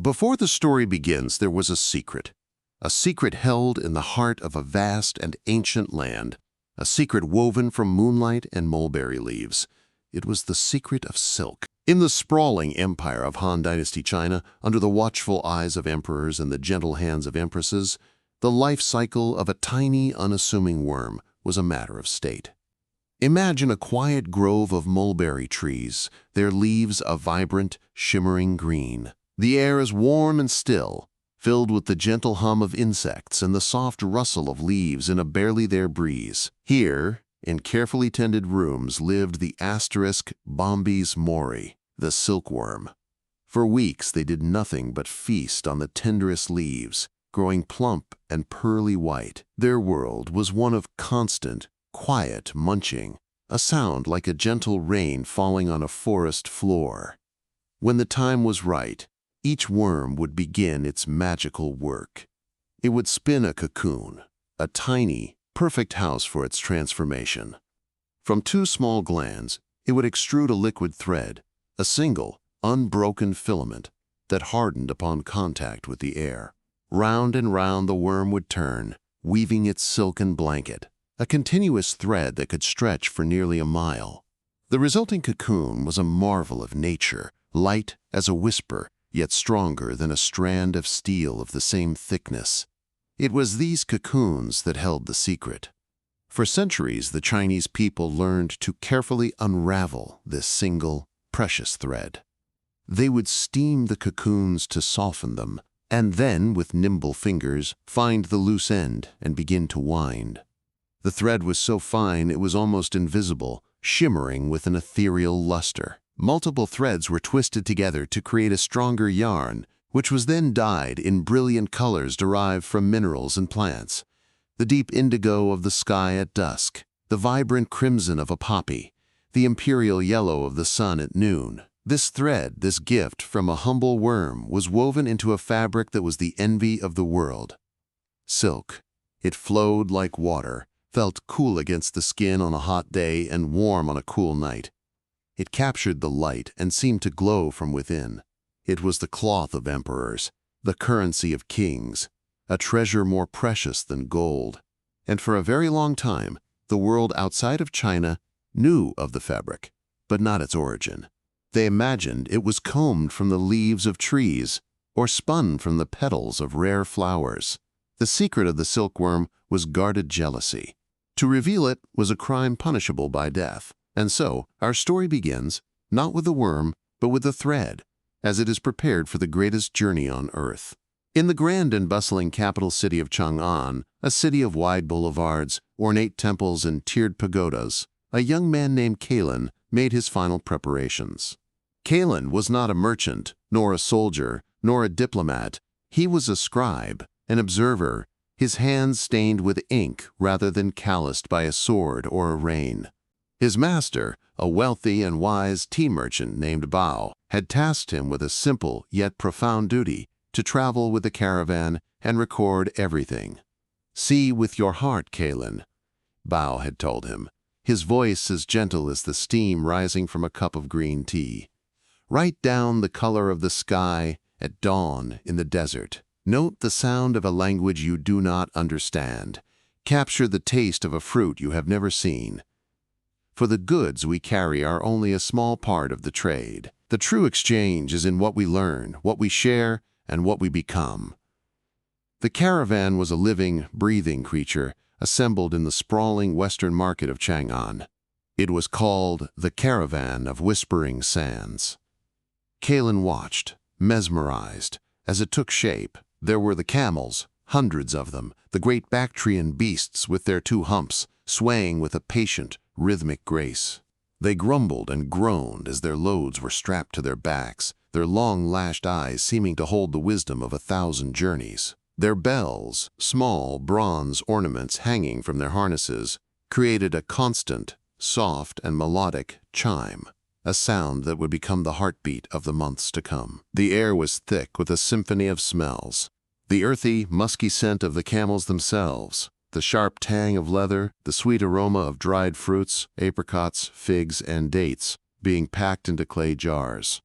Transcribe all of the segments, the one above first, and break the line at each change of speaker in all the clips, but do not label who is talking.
Before the story begins, there was a secret held in the heart of a vast and ancient land, a secret woven from moonlight and mulberry leaves. It was the secret of silk. In the sprawling empire of Han Dynasty China, under the watchful eyes of emperors and the gentle hands of empresses, the life cycle of a tiny, unassuming worm was a matter of state. Imagine a quiet grove of mulberry trees, their leaves a vibrant, shimmering green. The air is warm and still, filled with the gentle hum of insects and the soft rustle of leaves in a barely there breeze. Here, in carefully tended rooms, lived the asterisk Bombys mori, the silkworm. For weeks they did nothing but feast on the tenderest leaves, growing plump and pearly white. Their world was one of constant, quiet munching, a sound like a gentle rain falling on a forest floor. When the time was right, each worm would begin its magical work. It would spin a cocoon, a tiny, perfect house for its transformation. From two small glands, it would extrude a liquid thread, a single, unbroken filament that hardened upon contact with the air. Round and round the worm would turn, weaving its silken blanket, a continuous thread that could stretch for nearly a mile. The resulting cocoon was a marvel of nature, light as a whisper, yet stronger than a strand of steel of the same thickness. It was these cocoons that held the secret. For centuries, the Chinese people learned to carefully unravel this single, precious thread. They would steam the cocoons to soften them, and then, with nimble fingers, find the loose end and begin to wind. The thread was so fine it was almost invisible, shimmering with an ethereal luster. Multiple threads were twisted together to create a stronger yarn, which was then dyed in brilliant colors derived from minerals and plants. The deep indigo of the sky at dusk, the vibrant crimson of a poppy, the imperial yellow of the sun at noon. This thread, this gift from a humble worm, was woven into a fabric that was the envy of the world. Silk. It flowed like water, felt cool against the skin on a hot day and warm on a cool night. It captured the light and seemed to glow from within. It was the cloth of emperors, the currency of kings, a treasure more precious than gold. And for a very long time, the world outside of China knew of the fabric, but not its origin. They imagined it was combed from the leaves of trees or spun from the petals of rare flowers. The secret of the silkworm was guarded jealousy. To reveal it was a crime punishable by death. And so, our story begins, not with the worm, but with the thread, as it is prepared for the greatest journey on earth. In the grand and bustling capital city of Chang'an, a city of wide boulevards, ornate temples, and tiered pagodas, a young man named Kalen made his final preparations. Kalen was not a merchant, nor a soldier, nor a diplomat. He was a scribe, an observer, his hands stained with ink rather than calloused by a sword or a rein. His master, a wealthy and wise tea merchant named Bao, had tasked him with a simple yet profound duty to travel with the caravan and record everything. "See with your heart, Kalen," Bao had told him, his voice as gentle as the steam rising from a cup of green tea. "Write down the color of the sky at dawn in the desert. Note the sound of a language you do not understand. Capture the taste of a fruit you have never seen. For the goods we carry are only a small part of the trade. The true exchange is in what we learn, what we share, and what we become." The caravan was a living, breathing creature assembled in the sprawling western market of Chang'an. It was called the Caravan of Whispering Sands. Kalen watched, mesmerized, as it took shape. There were the camels, hundreds of them, the great Bactrian beasts with their two humps, swaying with a patient, rhythmic grace. They grumbled and groaned as their loads were strapped to their backs, their long-lashed eyes seeming to hold the wisdom of 1,000 journeys. Their bells, small bronze ornaments hanging from their harnesses, created a constant, soft and melodic chime, a sound that would become the heartbeat of the months to come. The air was thick with a symphony of smells. The earthy, musky scent of the camels themselves, the sharp tang of leather, the sweet aroma of dried fruits, apricots, figs, and dates, being packed into clay jars.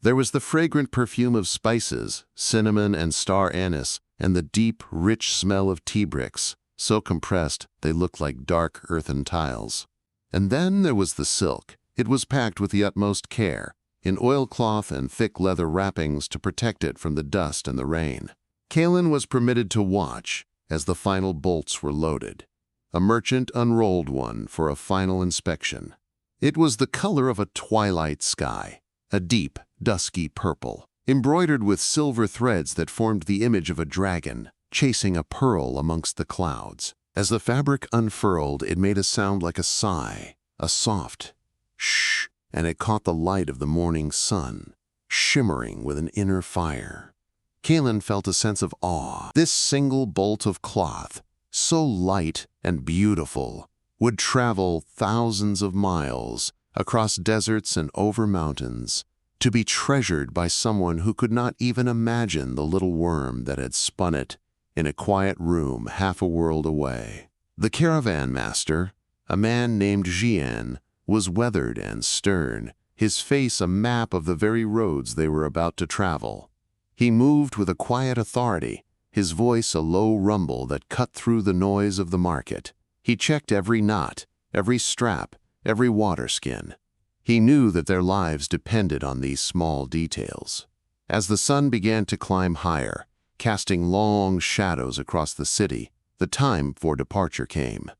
There was the fragrant perfume of spices, cinnamon and star anise, and the deep, rich smell of tea bricks, so compressed they looked like dark earthen tiles. And then there was the silk. It was packed with the utmost care, in oilcloth and thick leather wrappings to protect it from the dust and the rain. Kalin was permitted to watch as the final bolts were loaded. A merchant unrolled one for a final inspection. It was the color of a twilight sky, a deep, dusky purple, embroidered with silver threads that formed the image of a dragon chasing a pearl amongst the clouds. As the fabric unfurled, it made a sound like a sigh, a soft shh, and it caught the light of the morning sun, shimmering with an inner fire. Kalin felt a sense of awe. This single bolt of cloth, so light and beautiful, would travel thousands of miles across deserts and over mountains, to be treasured by someone who could not even imagine the little worm that had spun it in a quiet room half a world away. The caravan master, a man named Jian, was weathered and stern, his face a map of the very roads they were about to travel. He moved with a quiet authority, his voice a low rumble that cut through the noise of the market. He checked every knot, every strap, every water skin. He knew that their lives depended on these small details. As the sun began to climb higher, casting long shadows across the city, the time for departure came.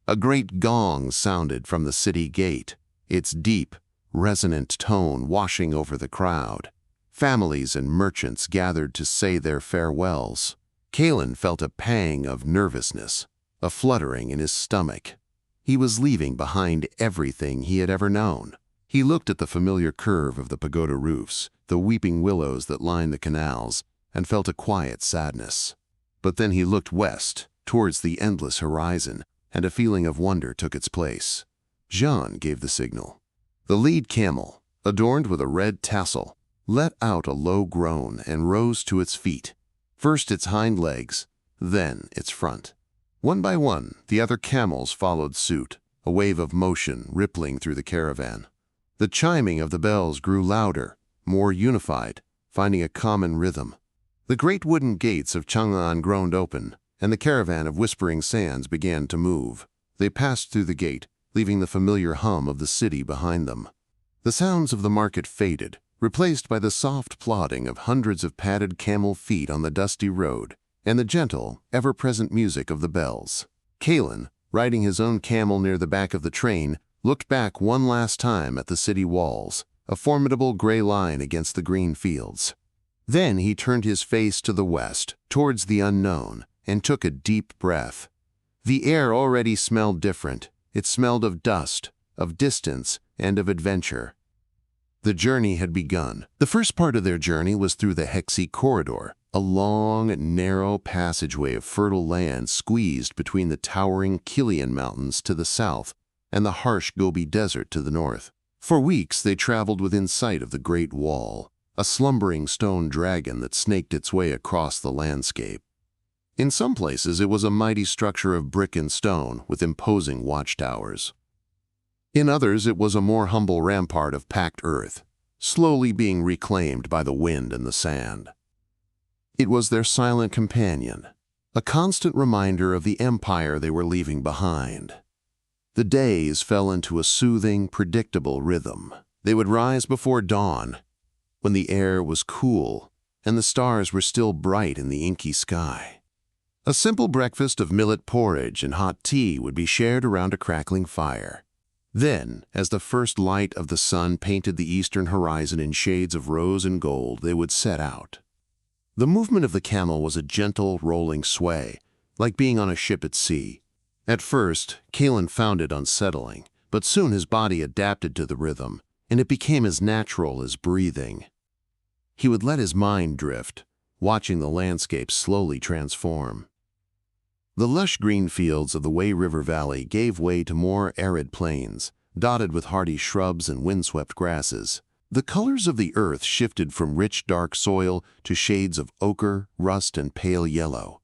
A great gong sounded from the city gate, its deep, resonant tone washing over the crowd. Families and merchants gathered to say their farewells. Kalin felt a pang of nervousness, a fluttering in his stomach. He was leaving behind everything he had ever known. He looked at the familiar curve of the pagoda roofs, the weeping willows that lined the canals, and felt a quiet sadness. But then he looked west, towards the endless horizon, and a feeling of wonder took its place. Jean gave the signal. The lead camel, adorned with a red tassel, let out a low groan and rose to its feet. First its hind legs, then its front. One by one, the other camels followed suit, a wave of motion rippling through the caravan. The chiming of the bells grew louder, more unified, finding a common rhythm. The great wooden gates of Chang'an groaned open, and the caravan of whispering sands began to move. They passed through the gate, leaving the familiar hum of the city behind them. The sounds of the market faded, replaced by the soft plodding of hundreds of padded camel feet on the dusty road, and the gentle, ever-present music of the bells. Kalin, riding his own camel near the back of the train, looked back one last time at the city walls, a formidable gray line against the green fields. Then he turned his face to the west, towards the unknown, and took a deep breath. The air already smelled different. It smelled of dust, of distance, and of adventure. The journey had begun. The first part of their journey was through the Hexi corridor, a long, narrow passageway of fertile land squeezed between the towering Kilian Mountains to the south and the harsh Gobi Desert to the north. For weeks they traveled within sight of the Great Wall, a slumbering stone dragon that snaked its way across the landscape. In some places it was a mighty structure of brick and stone with imposing watchtowers. In others it was a more humble rampart of packed earth, slowly being reclaimed by the wind and the sand. It was their silent companion, a constant reminder of the empire they were leaving behind. The days fell into a soothing, predictable rhythm. They would rise before dawn, when the air was cool and the stars were still bright in the inky sky. A simple breakfast of millet porridge and hot tea would be shared around a crackling fire. Then, as the first light of the sun painted the eastern horizon in shades of rose and gold, they would set out. The movement of the camel was a gentle, rolling sway, like being on a ship at sea. At first, Kalin found it unsettling, but soon his body adapted to the rhythm, and it became as natural as breathing. He would let his mind drift, watching the landscape slowly transform. The lush green fields of the Wei River Valley gave way to more arid plains, dotted with hardy shrubs and windswept grasses. The colors of the earth shifted from rich dark soil to shades of ochre, rust, and pale yellow.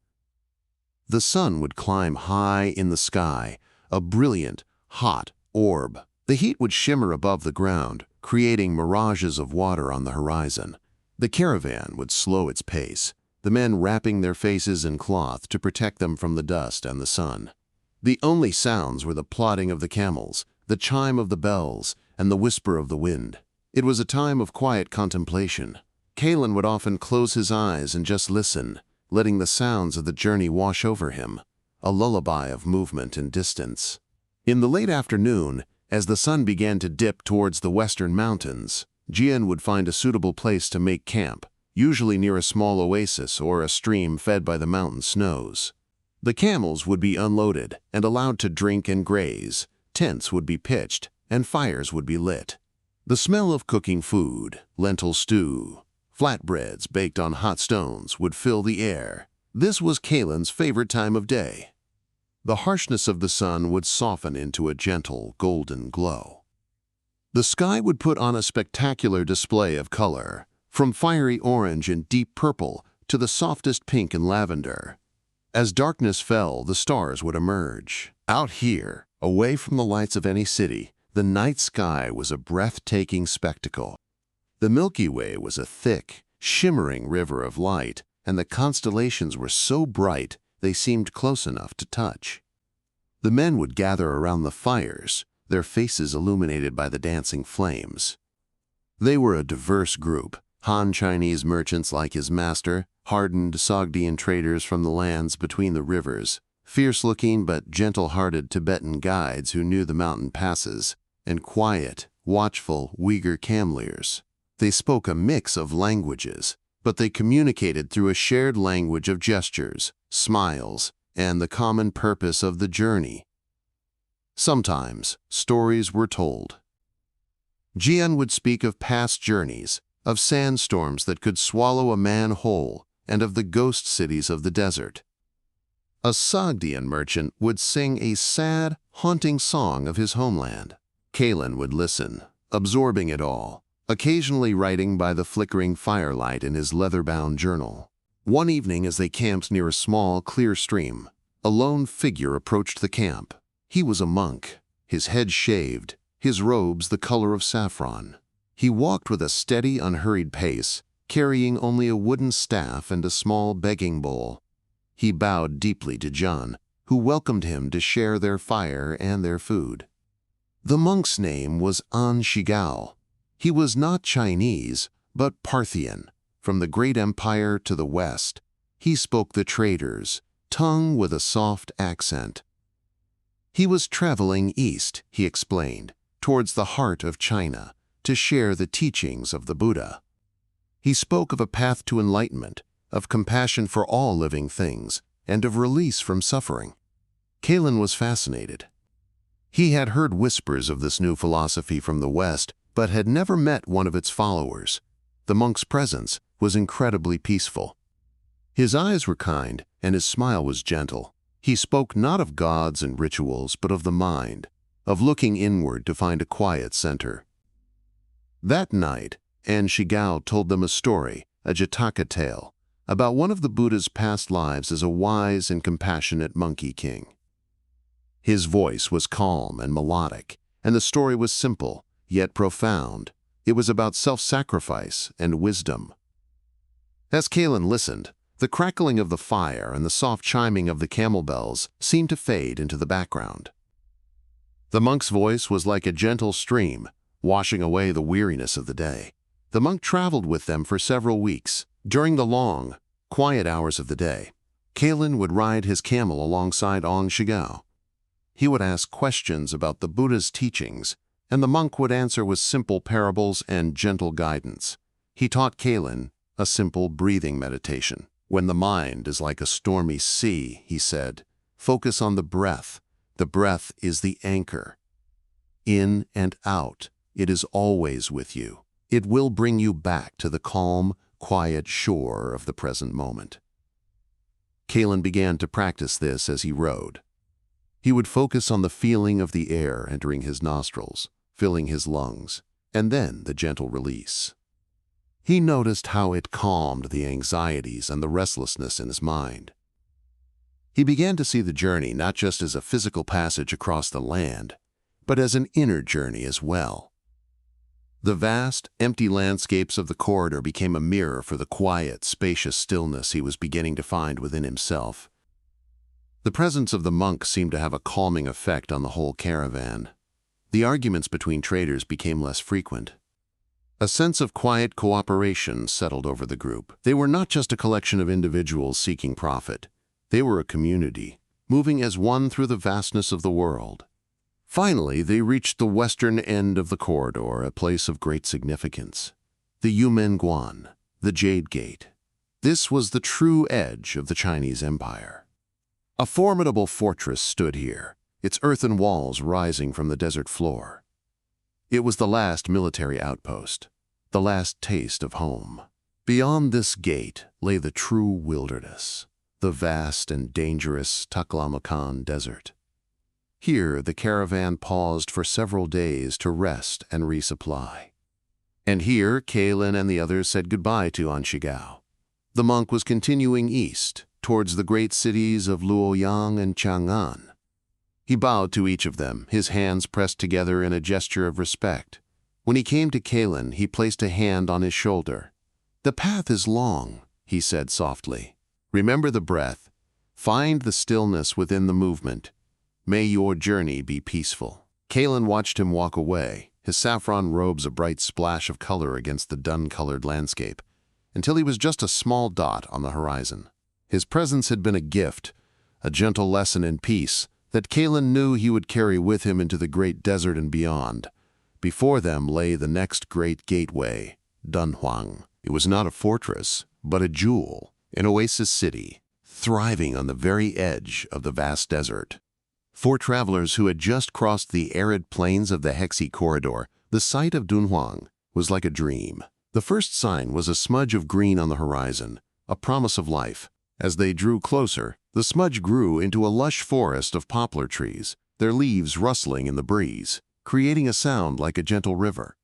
The sun would climb high in the sky, a brilliant, hot orb. The heat would shimmer above the ground, creating mirages of water on the horizon. The caravan would slow its pace, the men wrapping their faces in cloth to protect them from the dust and the sun. The only sounds were the plodding of the camels, the chime of the bells, and the whisper of the wind. It was a time of quiet contemplation. Kalen would often close his eyes and just listen, letting the sounds of the journey wash over him, a lullaby of movement and distance. In the late afternoon, as the sun began to dip towards the western mountains, Jian would find a suitable place to make camp, usually near a small oasis or a stream fed by the mountain snows. The camels would be unloaded and allowed to drink and graze, tents would be pitched, and fires would be lit. The smell of cooking food, lentil stew, flatbreads baked on hot stones would fill the air. This was Kalen's favorite time of day. The harshness of the sun would soften into a gentle, golden glow. The sky would put on a spectacular display of color, from fiery orange and deep purple to the softest pink and lavender. As darkness fell, the stars would emerge. Out here, away from the lights of any city, the night sky was a breathtaking spectacle. The Milky Way was a thick, shimmering river of light, and the constellations were so bright they seemed close enough to touch. The men would gather around the fires, their faces illuminated by the dancing flames. They were a diverse group, Han Chinese merchants like his master, hardened Sogdian traders from the lands between the rivers, fierce-looking but gentle-hearted Tibetan guides who knew the mountain passes, and quiet, watchful Uyghur cameliers. They spoke a mix of languages, but they communicated through a shared language of gestures, smiles, and the common purpose of the journey. Sometimes, stories were told. Jian would speak of past journeys, of sandstorms that could swallow a man whole, and of the ghost cities of the desert. A Sogdian merchant would sing a sad, haunting song of his homeland. Kalen would listen, absorbing it all, occasionally writing by the flickering firelight in his leather-bound journal. One evening as they camped near a small, clear stream, a lone figure approached the camp. He was a monk, his head shaved, his robes the color of saffron. He walked with a steady, unhurried pace, carrying only a wooden staff and a small begging bowl. He bowed deeply to Jian, who welcomed him to share their fire and their food. The monk's name was An Shigao. He was not Chinese, but Parthian, from the great empire to the west. He spoke the traders' tongue with a soft accent. He was traveling east, he explained, towards the heart of China, to share the teachings of the Buddha. He spoke of a path to enlightenment, of compassion for all living things, and of release from suffering. Kalen was fascinated. He had heard whispers of this new philosophy from the West, but had never met one of its followers. The monk's presence was incredibly peaceful. His eyes were kind, and his smile was gentle. He spoke not of gods and rituals, but of the mind, of looking inward to find a quiet center. That night, An Shigao told them a story, a Jataka tale, about one of the Buddha's past lives as a wise and compassionate monkey king. His voice was calm and melodic, and the story was simple, yet profound. It was about self-sacrifice and wisdom. As Kalen listened, the crackling of the fire and the soft chiming of the camel bells seemed to fade into the background. The monk's voice was like a gentle stream, washing away the weariness of the day. The monk traveled with them for several weeks. During the long, quiet hours of the day, Kalen would ride his camel alongside An Shigao. He would ask questions about the Buddha's teachings, and the monk would answer with simple parables and gentle guidance. He taught Kalen a simple breathing meditation. When the mind is like a stormy sea, he said, focus on the breath. The breath is the anchor. In and out, it is always with you. It will bring you back to the calm, quiet shore of the present moment. Kalen began to practice this as he rode. He would focus on the feeling of the air entering his nostrils, filling his lungs, and then the gentle release. He noticed how it calmed the anxieties and the restlessness in his mind. He began to see the journey not just as a physical passage across the land, but as an inner journey as well. The vast, empty landscapes of the corridor became a mirror for the quiet, spacious stillness he was beginning to find within himself. The presence of the monk seemed to have a calming effect on the whole caravan. The arguments between traders became less frequent. A sense of quiet cooperation settled over the group. They were not just a collection of individuals seeking profit. They were a community, moving as one through the vastness of the world. Finally, they reached the western end of the corridor, a place of great significance. The Yumenguan, the Jade Gate. This was the true edge of the Chinese Empire. A formidable fortress stood here, its earthen walls rising from the desert floor. It was the last military outpost, the last taste of home. Beyond this gate lay the true wilderness, the vast and dangerous Taklamakan Desert. Here the caravan paused for several days to rest and resupply. And here Kalen and the others said goodbye to Anshigao. The monk was continuing east, towards the great cities of Luoyang and Chang'an. He bowed to each of them, his hands pressed together in a gesture of respect. When he came to Kalen, he placed a hand on his shoulder. "The path is long," he said softly. "Remember the breath. Find the stillness within the movement. May your journey be peaceful." Kalen watched him walk away, his saffron robes a bright splash of color against the dun-colored landscape, until he was just a small dot on the horizon. His presence had been a gift, a gentle lesson in peace, that Kalen knew he would carry with him into the great desert and beyond. Before them lay the next great gateway, Dunhuang. It was not a fortress, but a jewel, an oasis city, thriving on the very edge of the vast desert. For travelers who had just crossed the arid plains of the Hexi corridor, the sight of Dunhuang was like a dream. The first sign was a smudge of green on the horizon, a promise of life. As they drew closer, the smudge grew into a lush forest of poplar trees, their leaves rustling in the breeze, creating a sound like a gentle river.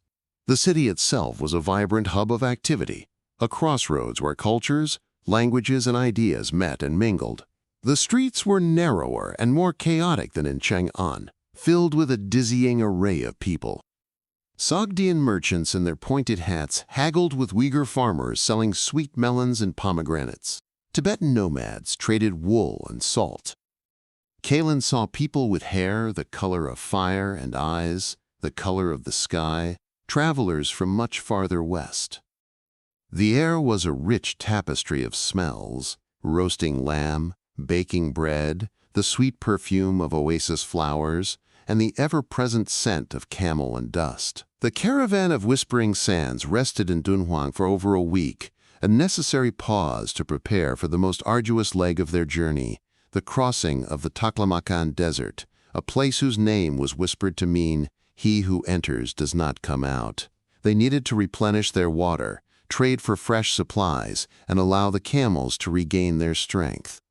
The city itself was a vibrant hub of activity, a crossroads where cultures, languages, and ideas met and mingled. The streets were narrower and more chaotic than in Chang'an, filled with a dizzying array of people. Sogdian merchants in their pointed hats haggled with Uyghur farmers selling sweet melons and pomegranates. Tibetan nomads traded wool and salt. Kalen saw people with hair the color of fire and eyes the color of the sky, travelers from much farther west. The air was a rich tapestry of smells, roasting lamb, baking bread, the sweet perfume of oasis flowers, and the ever-present scent of camel and dust. The caravan of Whispering Sands rested in Dunhuang for over a week, a necessary pause to prepare for the most arduous leg of their journey, the crossing of the Taklamakan Desert, a place whose name was whispered to mean, "He who enters does not come out." They needed to replenish their water, trade for fresh supplies, and allow the camels to regain their strength.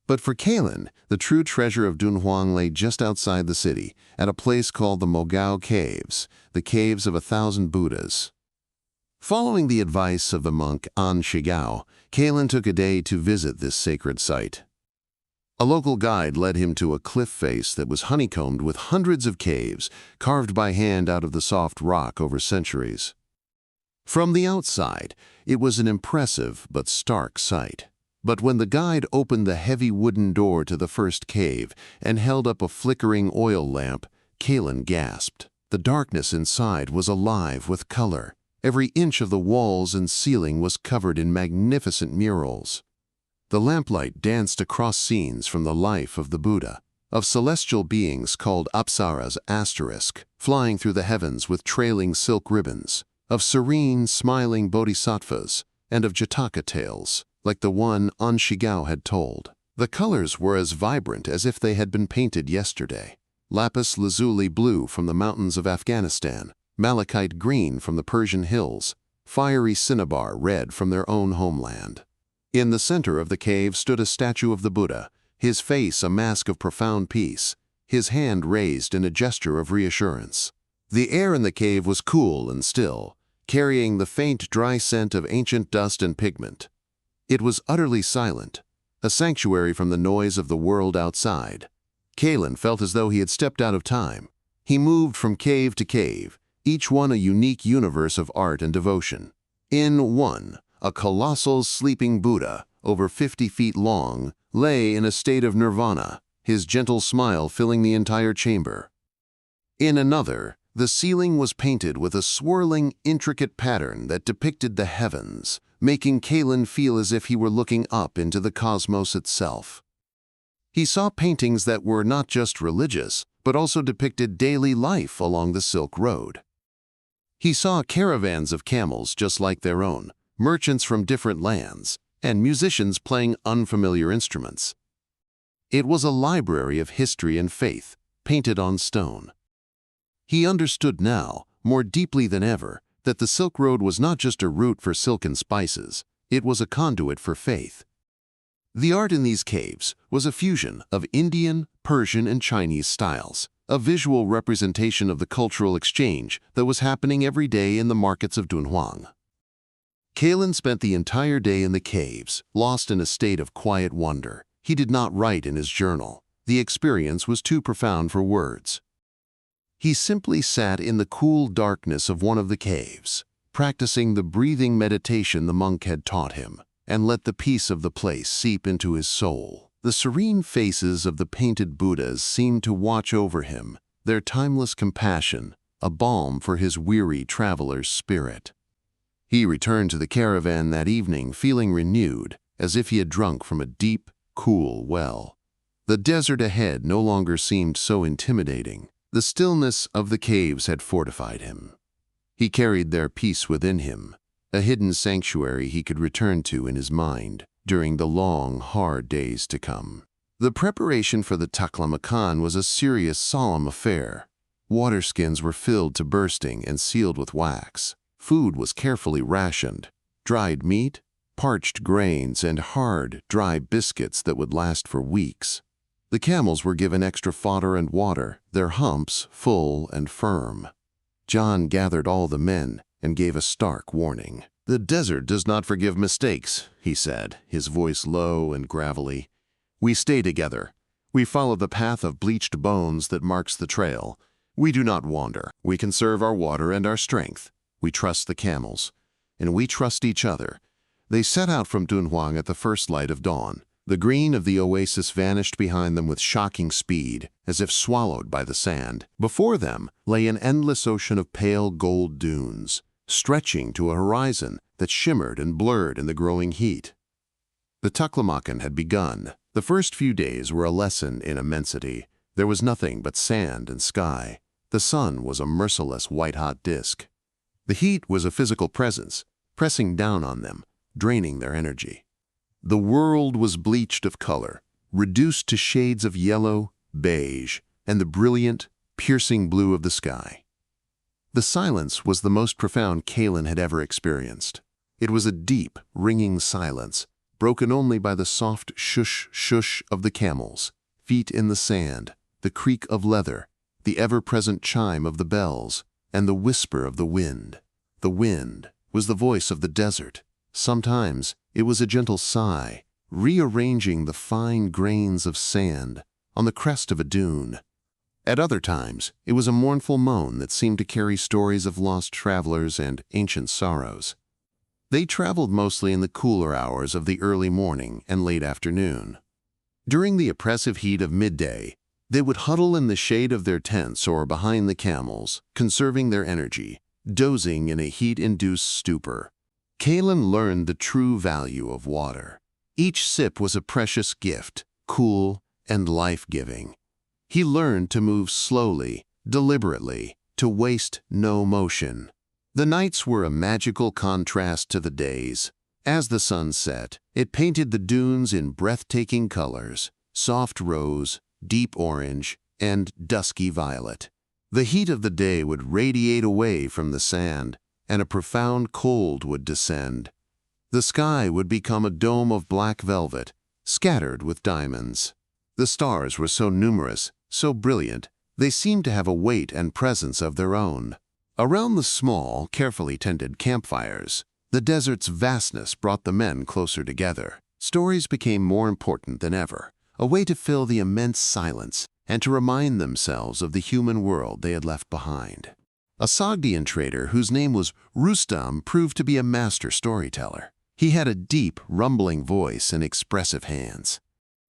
But for Kalen, the true treasure of Dunhuang lay just outside the city, at a place called the Mogao Caves, the Caves of 1,000 Buddhas. Following the advice of the monk An Shigao, Kalen took a day to visit this sacred site. A local guide led him to a cliff face that was honeycombed with hundreds of caves, carved by hand out of the soft rock over centuries. From the outside, it was an impressive but stark sight. But when the guide opened the heavy wooden door to the first cave and held up a flickering oil lamp, Kalen gasped. The darkness inside was alive with color. Every inch of the walls and ceiling was covered in magnificent murals. The lamplight danced across scenes from the life of the Buddha, of celestial beings called Apsaras *, flying through the heavens with trailing silk ribbons, of serene, smiling bodhisattvas, and of Jataka tales, like the one Anshigao had told. The colors were as vibrant as if they had been painted yesterday. Lapis lazuli blue from the mountains of Afghanistan, malachite green from the Persian hills, fiery cinnabar red from their own homeland. In the center of the cave stood a statue of the Buddha, his face a mask of profound peace, his hand raised in a gesture of reassurance. The air in the cave was cool and still, carrying the faint, dry scent of ancient dust and pigment. It was utterly silent, a sanctuary from the noise of the world outside. Kalen felt as though he had stepped out of time. He moved from cave to cave, each one a unique universe of art and devotion. In one, a colossal sleeping Buddha, over 50 feet long, lay in a state of nirvana, his gentle smile filling the entire chamber. In another, the ceiling was painted with a swirling, intricate pattern that depicted the heavens, making Kalen feel as if he were looking up into the cosmos itself. He saw paintings that were not just religious, but also depicted daily life along the Silk Road. He saw caravans of camels just like their own, merchants from different lands, and musicians playing unfamiliar instruments. It was a library of history and faith, painted on stone. He understood now, more deeply than ever, that the Silk Road was not just a route for silk and spices, it was a conduit for faith. The art in these caves was a fusion of Indian, Persian, and Chinese styles, a visual representation of the cultural exchange that was happening every day in the markets of Dunhuang. Kalen spent the entire day in the caves, lost in a state of quiet wonder. He did not write in his journal. The experience was too profound for words. He simply sat in the cool darkness of one of the caves, practicing the breathing meditation the monk had taught him, and let the peace of the place seep into his soul. The serene faces of the painted Buddhas seemed to watch over him, their timeless compassion, a balm for his weary traveler's spirit. He returned to the caravan that evening feeling renewed, as if he had drunk from a deep, cool well. The desert ahead no longer seemed so intimidating. The stillness of the caves had fortified him. He carried their peace within him, a hidden sanctuary he could return to in his mind during the long, hard days to come. The preparation for the Taklamakan was a serious, solemn affair. Water skins were filled to bursting and sealed with wax. Food was carefully rationed: dried meat, parched grains, and hard, dry biscuits that would last for weeks. The camels were given extra fodder and water, their humps full and firm. John gathered all the men and gave a stark warning. "The desert does not forgive mistakes," he said, his voice low and gravelly. "We stay together. We follow the path of bleached bones that marks the trail. We do not wander. We conserve our water and our strength. We trust the camels, and we trust each other." They set out from Dunhuang at the first light of dawn. The green of the oasis vanished behind them with shocking speed, as if swallowed by the sand. Before them lay an endless ocean of pale gold dunes, stretching to a horizon that shimmered and blurred in the growing heat. The Taklamakan had begun. The first few days were a lesson in immensity. There was nothing but sand and sky. The sun was a merciless white-hot disk. The heat was a physical presence, pressing down on them, draining their energy. The world was bleached of color, reduced to shades of yellow, beige, and the brilliant, piercing blue of the sky. The silence was the most profound Kalen had ever experienced. It was a deep, ringing silence, broken only by the soft shush-shush of the camels, feet in the sand, the creak of leather, the ever-present chime of the bells, and the whisper of the wind. The wind was the voice of the desert. Sometimes it was a gentle sigh, rearranging the fine grains of sand on the crest of a dune. At other times, it was a mournful moan that seemed to carry stories of lost travelers and ancient sorrows. They traveled mostly in the cooler hours of the early morning and late afternoon. During the oppressive heat of midday, they would huddle in the shade of their tents or behind the camels, conserving their energy, dozing in a heat-induced stupor. Kalen learned the true value of water. Each sip was a precious gift, cool and life-giving. He learned to move slowly, deliberately, to waste no motion. The nights were a magical contrast to the days. As the sun set, it painted the dunes in breathtaking colors: soft rose, deep orange, and dusky violet. The heat of the day would radiate away from the sand, and a profound cold would descend. The sky would become a dome of black velvet, scattered with diamonds. The stars were so numerous, so brilliant, they seemed to have a weight and presence of their own. Around the small, carefully tended campfires, the desert's vastness brought the men closer together. Stories became more important than ever, a way to fill the immense silence and to remind themselves of the human world they had left behind. A Sogdian trader whose name was Rustam proved to be a master storyteller. He had a deep, rumbling voice and expressive hands.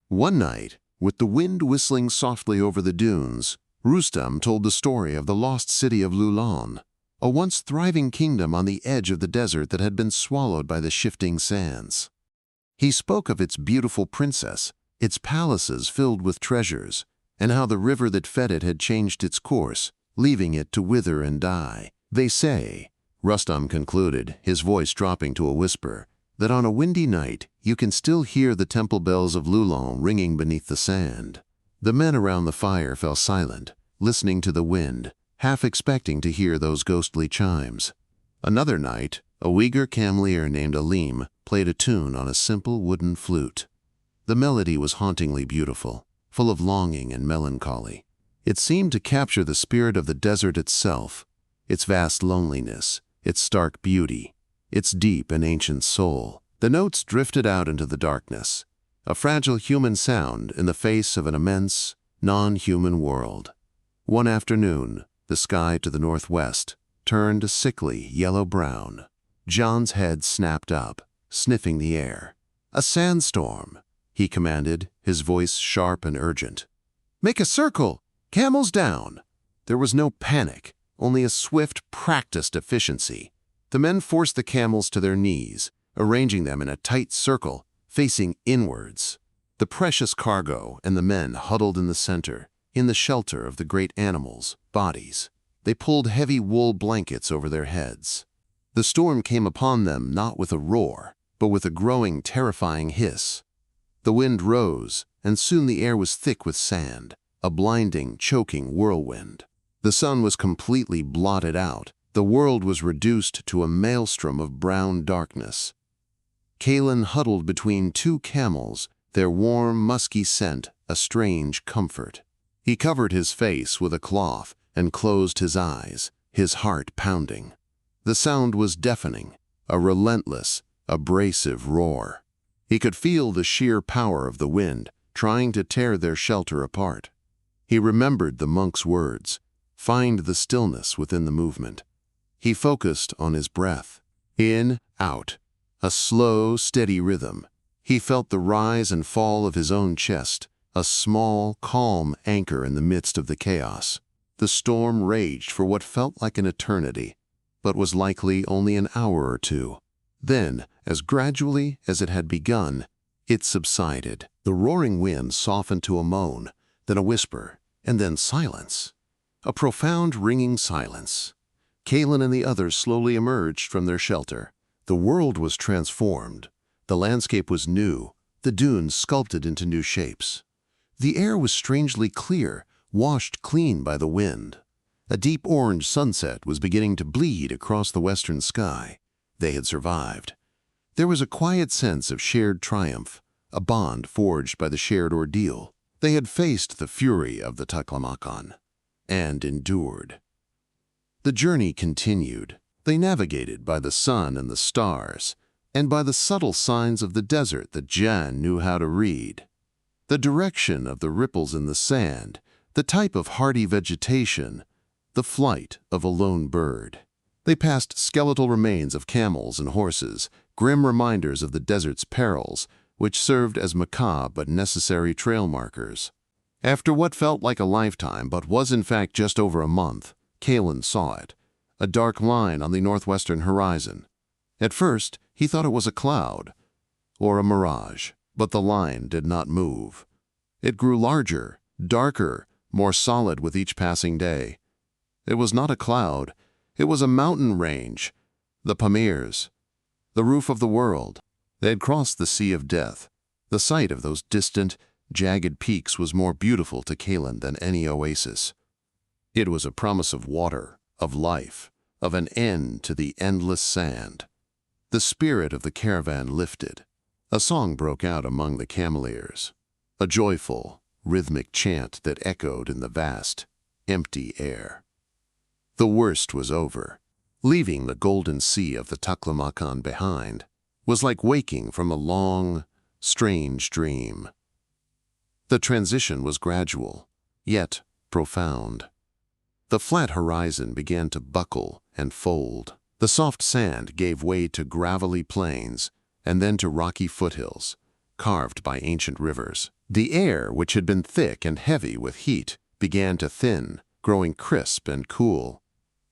One night, with the wind whistling softly over the dunes, Rustam told the story of the lost city of Lulan, a once thriving kingdom on the edge of the desert that had been swallowed by the shifting sands. He spoke of its beautiful princess, its palaces filled with treasures, and how the river that fed it had changed its course, leaving it to wither and die. They say, Rustam concluded, his voice dropping to a whisper, that on a windy night you can still hear the temple bells of Lulan ringing beneath the sand. The men around the fire fell silent, listening to the wind, half expecting to hear those ghostly chimes. Another night, a Uyghur cameleer named Alim played a tune on a simple wooden flute. The melody was hauntingly beautiful, full of longing and melancholy. It seemed to capture the spirit of the desert itself, its vast loneliness, its stark beauty, its deep and ancient soul. The notes drifted out into the darkness, a fragile human sound in the face of an immense, non-human world. One afternoon, the sky to the northwest turned a sickly yellow-brown. John's head snapped up, sniffing the air. "A sandstorm," he commanded, his voice sharp and urgent. "Make a circle! Camels down!" There was no panic, only a swift, practiced efficiency. The men forced the camels to their knees, arranging them in a tight circle, facing inwards. The precious cargo and the men huddled in the center, in the shelter of the great animals' bodies. They pulled heavy wool blankets over their heads. The storm came upon them not with a roar, but with a growing, terrifying hiss. The wind rose, and soon the air was thick with sand, a blinding, choking whirlwind. The sun was completely blotted out. The world was reduced to a maelstrom of brown darkness. Kalen huddled between two camels, their warm, musky scent a strange comfort. He covered his face with a cloth and closed his eyes, his heart pounding. The sound was deafening, a relentless, abrasive roar. He could feel the sheer power of the wind trying to tear their shelter apart. He remembered the monk's words, "Find the stillness within the movement." He focused on his breath. In, out, a slow, steady rhythm. He felt the rise and fall of his own chest, a small, calm anchor in the midst of the chaos. The storm raged for what felt like an eternity, but was likely only an hour or two. Then, as gradually as it had begun, it subsided. The roaring wind softened to a moan, then a whisper, and then silence. A profound, ringing silence. Kalen and the others slowly emerged from their shelter. The world was transformed. The landscape was new, the dunes sculpted into new shapes. The air was strangely clear, washed clean by the wind. A deep orange sunset was beginning to bleed across the western sky. They had survived. There was a quiet sense of shared triumph, a bond forged by the shared ordeal. They had faced the fury of the Taklamakan and endured. The journey continued. They navigated by the sun and the stars, and by the subtle signs of the desert that Jan knew how to read. The direction of the ripples in the sand, the type of hardy vegetation, the flight of a lone bird. They passed skeletal remains of camels and horses, grim reminders of the desert's perils, which served as macabre but necessary trail markers. After what felt like a lifetime but was in fact just over a month, Kalen saw it, a dark line on the northwestern horizon. At first, he thought it was a cloud or a mirage, but the line did not move. It grew larger, darker, more solid with each passing day. It was not a cloud, it was a mountain range, the Pamirs, the roof of the world. They had crossed the Sea of Death. The sight of those distant, jagged peaks was more beautiful to Kalen than any oasis. It was a promise of water, of life, of an end to the endless sand. The spirit of the caravan lifted. A song broke out among the cameleers, a joyful, rhythmic chant that echoed in the vast, empty air. The worst was over. Leaving the golden sea of the Taklamakan behind was like waking from a long, strange dream. The transition was gradual, yet profound. The flat horizon began to buckle and fold. The soft sand gave way to gravelly plains and then to rocky foothills, carved by ancient rivers. The air, which had been thick and heavy with heat, began to thin, growing crisp and cool.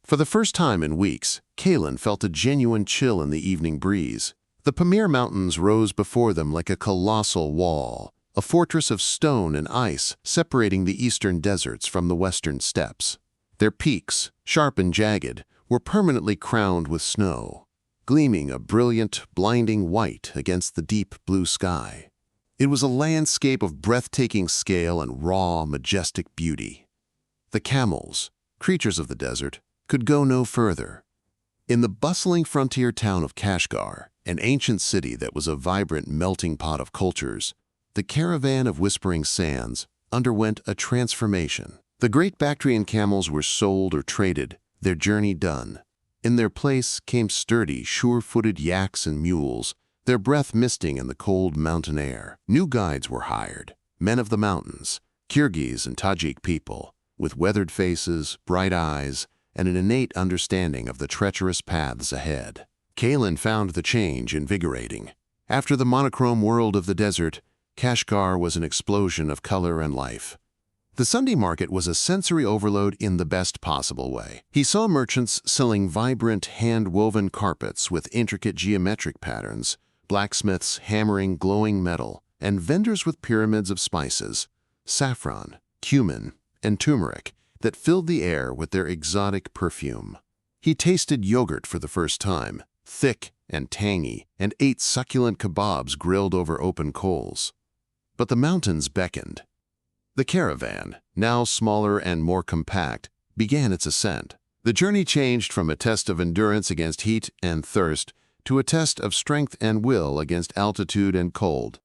For the first time in weeks, Kalen felt a genuine chill in the evening breeze. The Pamir Mountains rose before them like a colossal wall, a fortress of stone and ice separating the eastern deserts from the western steppes. Their peaks, sharp and jagged, were permanently crowned with snow, gleaming a brilliant, blinding white against the deep blue sky. It was a landscape of breathtaking scale and raw, majestic beauty. The camels, creatures of the desert, could go no further. In the bustling frontier town of Kashgar, an ancient city that was a vibrant melting pot of cultures, the caravan of Whispering Sands underwent a transformation. The great Bactrian camels were sold or traded, their journey done. In their place came sturdy, sure-footed yaks and mules, their breath misting in the cold mountain air. New guides were hired, men of the mountains, Kyrgyz and Tajik people, with weathered faces, bright eyes, and an innate understanding of the treacherous paths ahead. Kalen found the change invigorating. After the monochrome world of the desert, Kashgar was an explosion of color and life. The Sunday market was a sensory overload in the best possible way. He saw merchants selling vibrant, hand-woven carpets with intricate geometric patterns, blacksmiths hammering glowing metal, and vendors with pyramids of spices, saffron, cumin, and turmeric that filled the air with their exotic perfume. He tasted yogurt for the first time, thick and tangy, and ate succulent kebabs grilled over open coals. But the mountains beckoned. The caravan, now smaller and more compact, began its ascent. The journey changed from a test of endurance against heat and thirst to a test of strength and will against altitude and cold.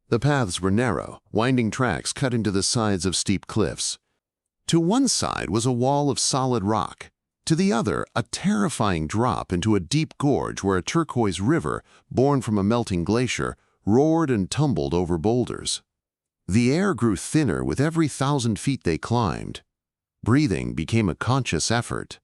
The paths were narrow, winding tracks cut into the sides of steep cliffs. To one side was a wall of solid rock. To the other, a terrifying drop into a deep gorge where a turquoise river, born from a melting glacier, roared and tumbled over boulders. The air grew thinner with every 1,000 feet they climbed. Breathing became a conscious effort.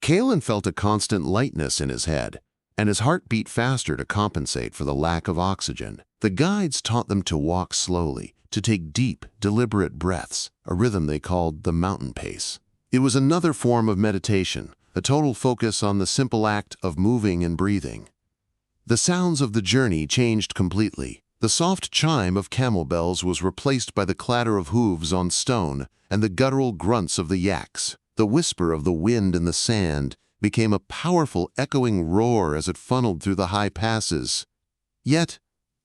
Kalen felt a constant lightness in his head, and his heart beat faster to compensate for the lack of oxygen. The guides taught them to walk slowly, to take deep, deliberate breaths, a rhythm they called the mountain pace. It was another form of meditation, a total focus on the simple act of moving and breathing. The sounds of the journey changed completely. The soft chime of camel bells was replaced by the clatter of hooves on stone and the guttural grunts of the yaks. The whisper of the wind in the sand became a powerful echoing roar as it funneled through the high passes. Yet,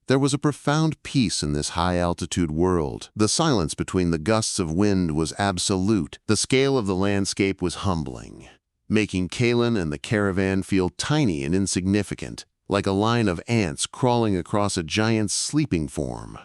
there was a profound peace in this high-altitude world. The silence between the gusts of wind was absolute. The scale of the landscape was humbling, making Kalen and the caravan feel tiny and insignificant, like a line of ants crawling across a giant's sleeping form.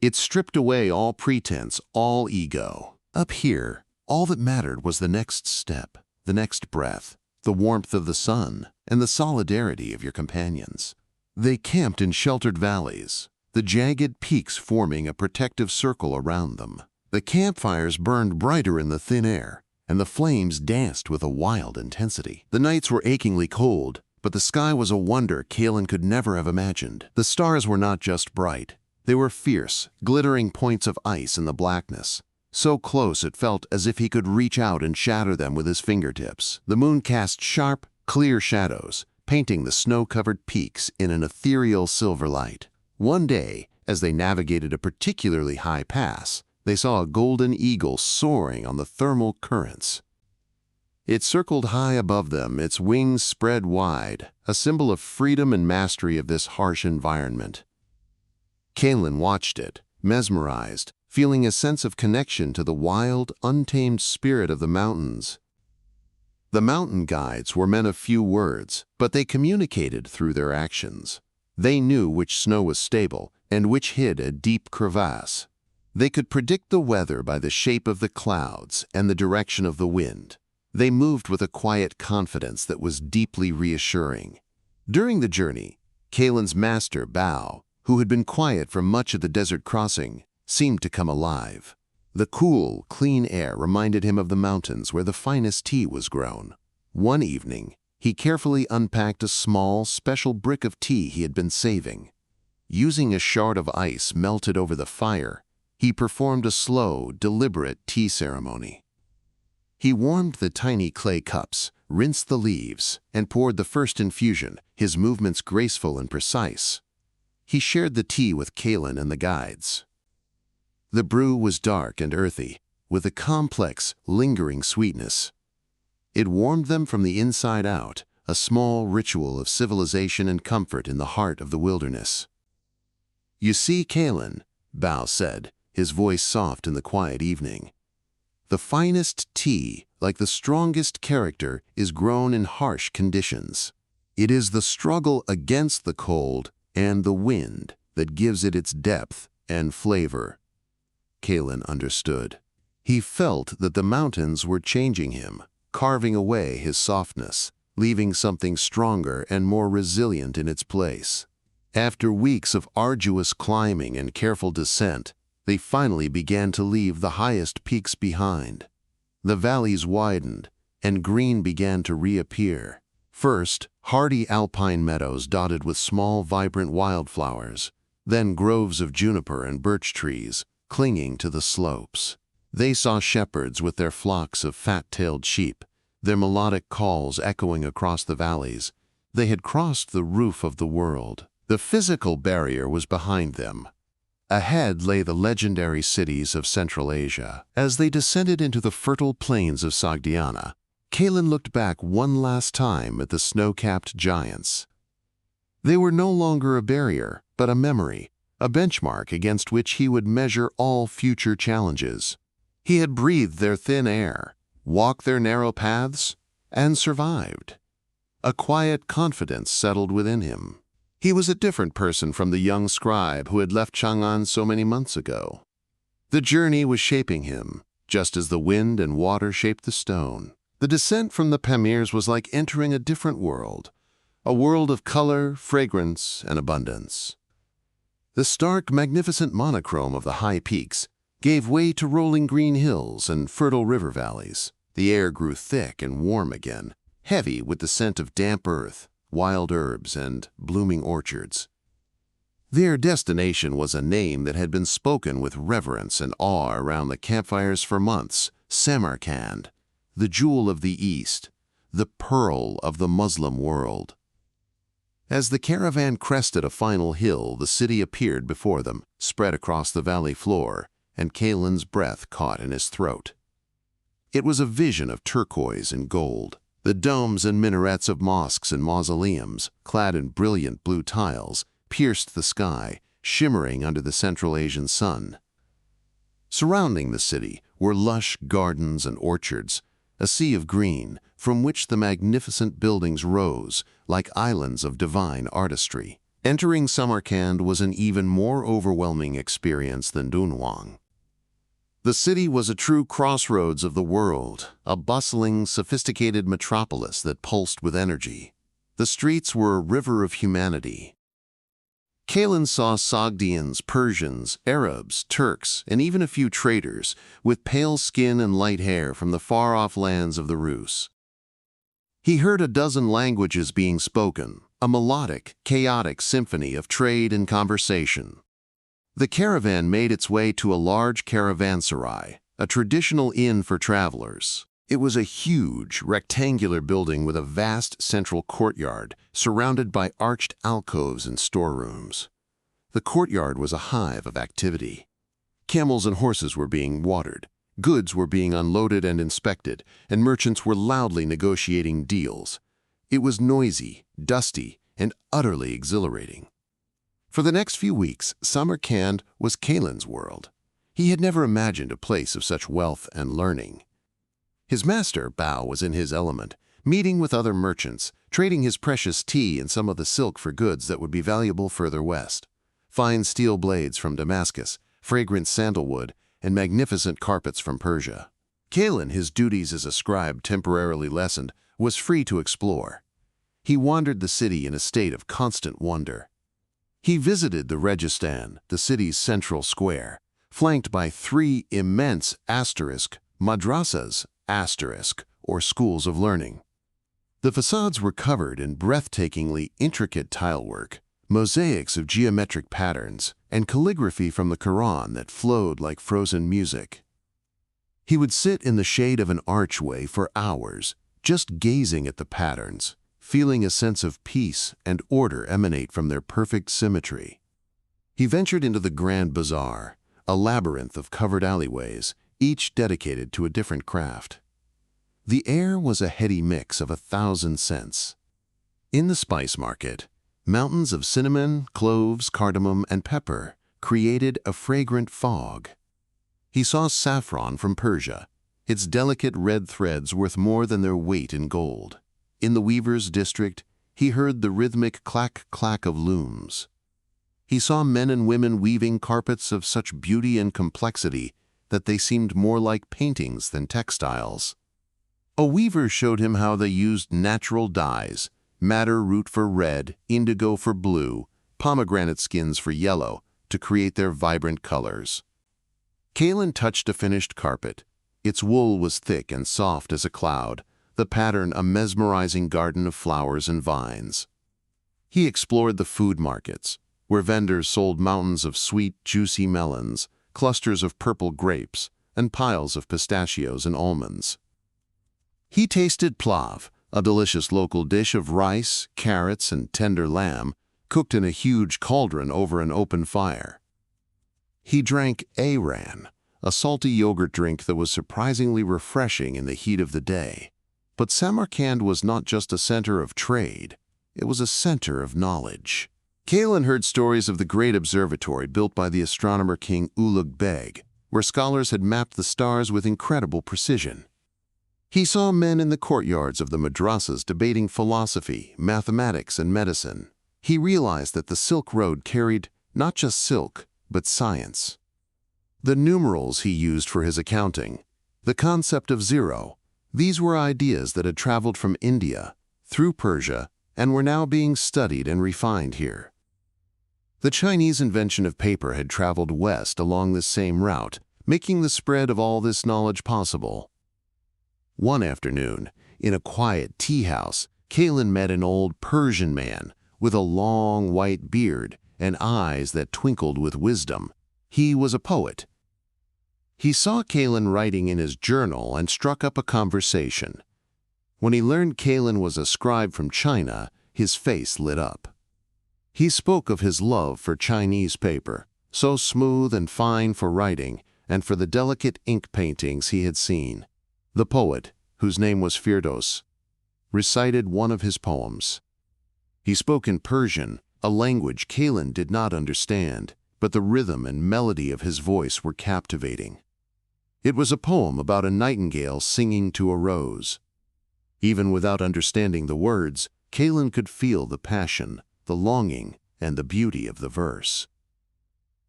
It stripped away all pretense, all ego. Up here, all that mattered was the next step, the next breath, the warmth of the sun, and the solidarity of your companions. They camped in sheltered valleys, the jagged peaks forming a protective circle around them. The campfires burned brighter in the thin air, and the flames danced with a wild intensity. The nights were achingly cold, but the sky was a wonder Kalen could never have imagined. The stars were not just bright. They were fierce, glittering points of ice in the blackness. So close it felt as if he could reach out and shatter them with his fingertips. The moon cast sharp, clear shadows, painting the snow-covered peaks in an ethereal silver light. One day, as they navigated a particularly high pass, they saw a golden eagle soaring on the thermal currents. It circled high above them, its wings spread wide, a symbol of freedom and mastery of this harsh environment. Kalen watched it, mesmerized, feeling a sense of connection to the wild, untamed spirit of the mountains. The mountain guides were men of few words, but they communicated through their actions. They knew which snow was stable and which hid a deep crevasse. They could predict the weather by the shape of the clouds and the direction of the wind. They moved with a quiet confidence that was deeply reassuring. During the journey, Kalen's master, Bao, who had been quiet for much of the desert crossing, seemed to come alive. The cool, clean air reminded him of the mountains where the finest tea was grown. One evening, he carefully unpacked a small, special brick of tea he had been saving. Using a shard of ice melted over the fire, he performed a slow, deliberate tea ceremony. He warmed the tiny clay cups, rinsed the leaves, and poured the first infusion, his movements graceful and precise. He shared the tea with Kalin and the guides. The brew was dark and earthy, with a complex, lingering sweetness. It warmed them from the inside out, a small ritual of civilization and comfort in the heart of the wilderness. "You see, Kalin," Bao said, his voice soft in the quiet evening. "The finest tea, like the strongest character, is grown in harsh conditions. It is the struggle against the cold and the wind that gives it its depth and flavor." Kalin understood. He felt that the mountains were changing him, carving away his softness, leaving something stronger and more resilient in its place. After weeks of arduous climbing and careful descent, they finally began to leave the highest peaks behind. The valleys widened, and green began to reappear. First, hardy alpine meadows dotted with small, vibrant wildflowers, then groves of juniper and birch trees, clinging to the slopes. They saw shepherds with their flocks of fat-tailed sheep, their melodic calls echoing across the valleys. They had crossed the roof of the world. The physical barrier was behind them. Ahead lay the legendary cities of Central Asia. As they descended into the fertile plains of Sogdiana, Kalin looked back one last time at the snow-capped giants. They were no longer a barrier, but a memory, a benchmark against which he would measure all future challenges. He had breathed their thin air, walked their narrow paths, and survived. A quiet confidence settled within him. He was a different person from the young scribe who had left Chang'an so many months ago. The journey was shaping him, just as the wind and water shaped the stone. The descent from the Pamirs was like entering a different world, a world of color, fragrance, and abundance. The stark, magnificent monochrome of the high peaks gave way to rolling green hills and fertile river valleys. The air grew thick and warm again, heavy with the scent of damp earth, wild herbs, and blooming orchards. Their destination was a name that had been spoken with reverence and awe around the campfires for months: Samarkand, the jewel of the East, the pearl of the Muslim world. As the caravan crested a final hill, the city appeared before them, spread across the valley floor, and Kalin's breath caught in his throat. It was a vision of turquoise and gold. The domes and minarets of mosques and mausoleums, clad in brilliant blue tiles, pierced the sky, shimmering under the Central Asian sun. Surrounding the city were lush gardens and orchards, a sea of green from which the magnificent buildings rose like islands of divine artistry. Entering Samarkand was an even more overwhelming experience than Dunhuang. The city was a true crossroads of the world, a bustling, sophisticated metropolis that pulsed with energy. The streets were a river of humanity. Kalin saw Sogdians, Persians, Arabs, Turks, and even a few traders with pale skin and light hair from the far-off lands of the Rus. He heard a dozen languages being spoken, a melodic, chaotic symphony of trade and conversation. The caravan made its way to a large caravanserai, a traditional inn for travelers. It was a huge, rectangular building with a vast central courtyard surrounded by arched alcoves and storerooms. The courtyard was a hive of activity. Camels and horses were being watered, goods were being unloaded and inspected, and merchants were loudly negotiating deals. It was noisy, dusty, and utterly exhilarating. For the next few weeks, Samarkand was Kalin's world. He had never imagined a place of such wealth and learning. His master, Bao, was in his element, meeting with other merchants, trading his precious tea and some of the silk for goods that would be valuable further west. Fine steel blades from Damascus, fragrant sandalwood, and magnificent carpets from Persia. Kalin, his duties as a scribe temporarily lessened, was free to explore. He wandered the city in a state of constant wonder. He visited the Registan, the city's central square, flanked by 3 immense madrasas, or schools of learning. The facades were covered in breathtakingly intricate tilework, mosaics of geometric patterns, and calligraphy from the Quran that flowed like frozen music. He would sit in the shade of an archway for hours, just gazing at the patterns, feeling a sense of peace and order emanate from their perfect symmetry. He ventured into the Grand Bazaar, a labyrinth of covered alleyways, each dedicated to a different craft. The air was a heady mix of 1,000 scents. In the spice market, mountains of cinnamon, cloves, cardamom, and pepper created a fragrant fog. He saw saffron from Persia, its delicate red threads worth more than their weight in gold. In the weaver's district, he heard the rhythmic clack-clack of looms. He saw men and women weaving carpets of such beauty and complexity that they seemed more like paintings than textiles. A weaver showed him how they used natural dyes, madder root for red, indigo for blue, pomegranate skins for yellow, to create their vibrant colors. Kalen touched a finished carpet. Its wool was thick and soft as a cloud, the pattern a mesmerizing garden of flowers and vines. He explored the food markets, where vendors sold mountains of sweet, juicy melons, clusters of purple grapes, and piles of pistachios and almonds. He tasted plav, a delicious local dish of rice, carrots, and tender lamb, cooked in a huge cauldron over an open fire. He drank ayran, a salty yogurt drink that was surprisingly refreshing in the heat of the day. But Samarkand was not just a center of trade, it was a center of knowledge. Kalen heard stories of the great observatory built by the astronomer king Ulugh Beg, where scholars had mapped the stars with incredible precision. He saw men in the courtyards of the madrasas debating philosophy, mathematics, and medicine. He realized that the Silk Road carried not just silk, but science. The numerals he used for his accounting, the concept of zero, these were ideas that had traveled from India, through Persia, and were now being studied and refined here. The Chinese invention of paper had traveled west along this same route, making the spread of all this knowledge possible. One afternoon, in a quiet tea house, Kalen met an old Persian man with a long white beard and eyes that twinkled with wisdom. He was a poet. He saw Kalen writing in his journal and struck up a conversation. When he learned Kalen was a scribe from China, his face lit up. He spoke of his love for Chinese paper, so smooth and fine for writing, and for the delicate ink paintings he had seen. The poet, whose name was Firdos, recited one of his poems. He spoke in Persian, a language Kalen did not understand, but the rhythm and melody of his voice were captivating. It was a poem about a nightingale singing to a rose. Even without understanding the words, Kalen could feel the passion, the longing, and the beauty of the verse.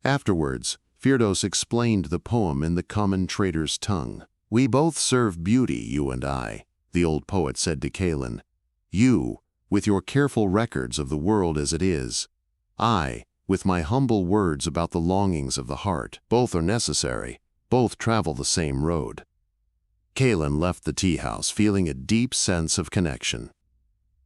Afterwards, Firdos explained the poem in the common trader's tongue. "We both serve beauty, you and I," the old poet said to Kalen. "You, with your careful records of the world as it is. I, with my humble words about the longings of the heart. Both are necessary. Both travel the same road." Kalen left the tea house feeling a deep sense of connection.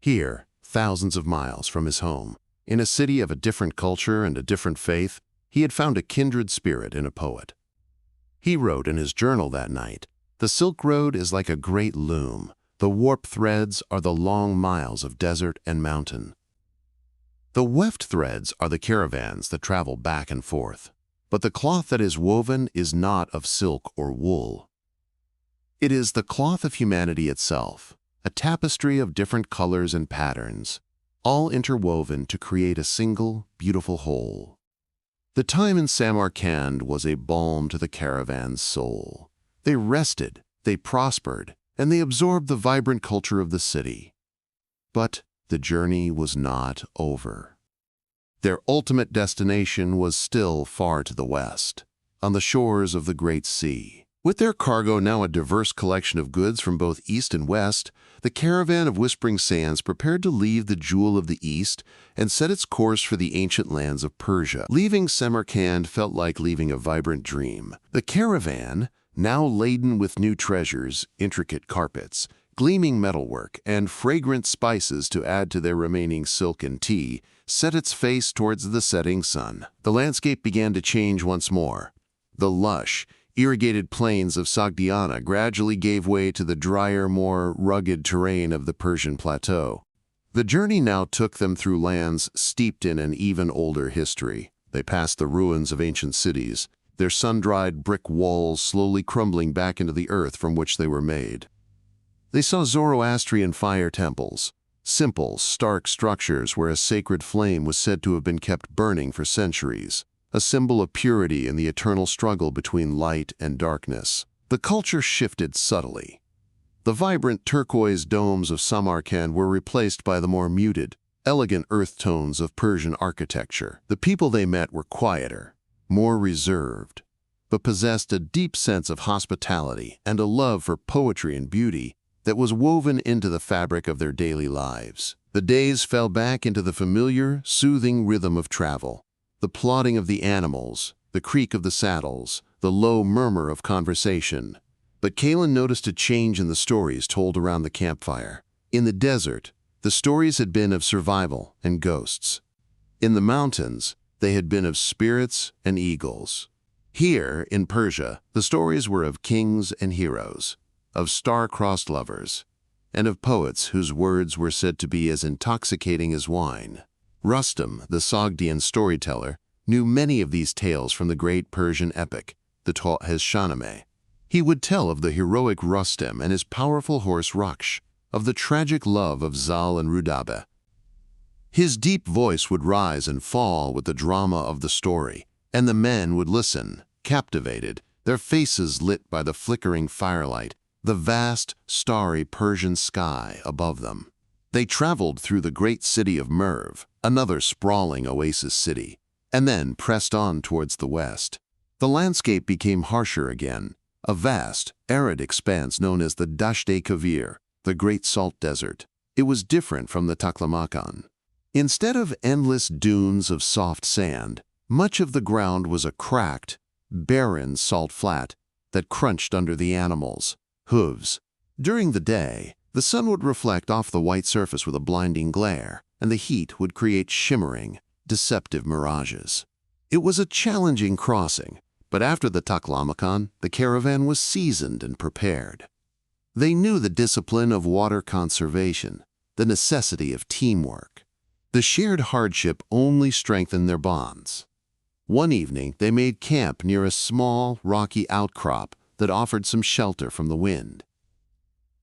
Here, thousands of miles from his home, in a city of a different culture and a different faith, he had found a kindred spirit in a poet. He wrote in his journal that night, "The Silk Road is like a great loom. The warp threads are the long miles of desert and mountain. The weft threads are the caravans that travel back and forth. But the cloth that is woven is not of silk or wool. It is the cloth of humanity itself, a tapestry of different colors and patterns, all interwoven to create a single, beautiful whole." The time in Samarkand was a balm to the caravan's soul. They rested, they prospered, and they absorbed the vibrant culture of the city. But the journey was not over. Their ultimate destination was still far to the west, on the shores of the Great Sea. With their cargo now a diverse collection of goods from both east and west, the caravan of Whispering Sands prepared to leave the Jewel of the East and set its course for the ancient lands of Persia. Leaving Samarkand felt like leaving a vibrant dream. The caravan, now laden with new treasures, intricate carpets, gleaming metalwork, and fragrant spices to add to their remaining silk and tea, set its face towards the setting sun. The landscape began to change once more. The lush, irrigated plains of Sogdiana gradually gave way to the drier, more rugged terrain of the Persian plateau. The journey now took them through lands steeped in an even older history. They passed the ruins of ancient cities, their sun-dried brick walls slowly crumbling back into the earth from which they were made. They saw Zoroastrian fire temples, simple, stark structures where a sacred flame was said to have been kept burning for centuries, a symbol of purity in the eternal struggle between light and darkness. The culture shifted subtly. The vibrant turquoise domes of Samarkand were replaced by the more muted, elegant earth tones of Persian architecture. The people they met were quieter, more reserved, but possessed a deep sense of hospitality and a love for poetry and beauty that was woven into the fabric of their daily lives. The days fell back into the familiar, soothing rhythm of travel. The plodding of the animals, the creak of the saddles, the low murmur of conversation. But Kalen noticed a change in the stories told around the campfire. In the desert, the stories had been of survival and ghosts. In the mountains, they had been of spirits and eagles. Here, in Persia, the stories were of kings and heroes, of star-crossed lovers, and of poets whose words were said to be as intoxicating as wine. Rustam, the Sogdian storyteller, knew many of these tales from the great Persian epic, the Shahnameh. He would tell of the heroic Rustam and his powerful horse Raksh, of the tragic love of Zal and Rudabeh. His deep voice would rise and fall with the drama of the story, and the men would listen, captivated, their faces lit by the flickering firelight, the vast, starry Persian sky above them. They traveled through the great city of Merv, another sprawling oasis city, and then pressed on towards the west. The landscape became harsher again, a vast, arid expanse known as the Dasht-e-Kavir, the Great Salt Desert. It was different from the Taklamakan. Instead of endless dunes of soft sand, much of the ground was a cracked, barren salt flat that crunched under the animals' hooves. During the day, the sun would reflect off the white surface with a blinding glare, and the heat would create shimmering, deceptive mirages. It was a challenging crossing, but after the Taklamakan, the caravan was seasoned and prepared. They knew the discipline of water conservation, the necessity of teamwork. The shared hardship only strengthened their bonds. One evening, they made camp near a small, rocky outcrop that offered some shelter from the wind.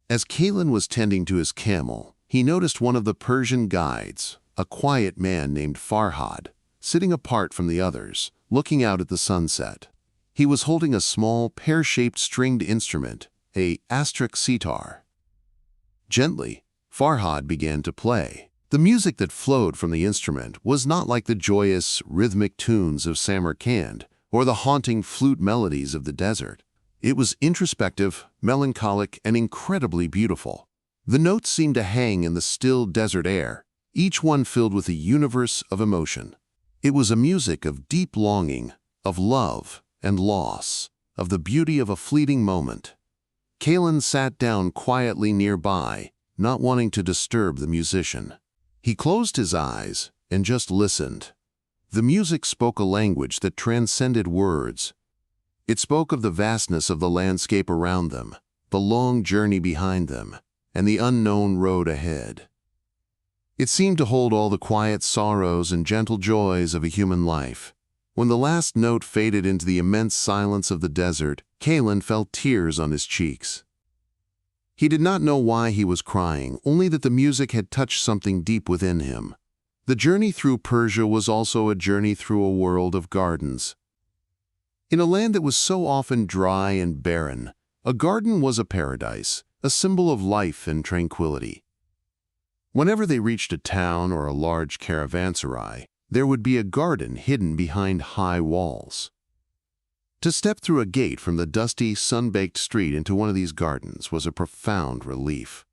As Kalen was tending to his camel, he noticed one of the Persian guides, a quiet man named Farhad, sitting apart from the others, looking out at the sunset. He was holding a small, pear-shaped stringed instrument, a astrok sitar. Gently, Farhad began to play. The music that flowed from the instrument was not like the joyous, rhythmic tunes of Samarkand or the haunting flute melodies of the desert. It was introspective, melancholic, and incredibly beautiful. The notes seemed to hang in the still desert air, each one filled with a universe of emotion. It was a music of deep longing, of love and loss, of the beauty of a fleeting moment. Kalen sat down quietly nearby, not wanting to disturb the musician. He closed his eyes and just listened. The music spoke a language that transcended words. It spoke of the vastness of the landscape around them, the long journey behind them, and the unknown road ahead. It seemed to hold all the quiet sorrows and gentle joys of a human life. When the last note faded into the immense silence of the desert, Kalen felt tears on his cheeks. He did not know why he was crying, only that the music had touched something deep within him. The journey through Persia was also a journey through a world of gardens. In a land that was so often dry and barren, a garden was a paradise, a symbol of life and tranquility. Whenever they reached a town or a large caravanserai, there would be a garden hidden behind high walls. To step through a gate from the dusty, sun-baked street into one of these gardens was a profound relief.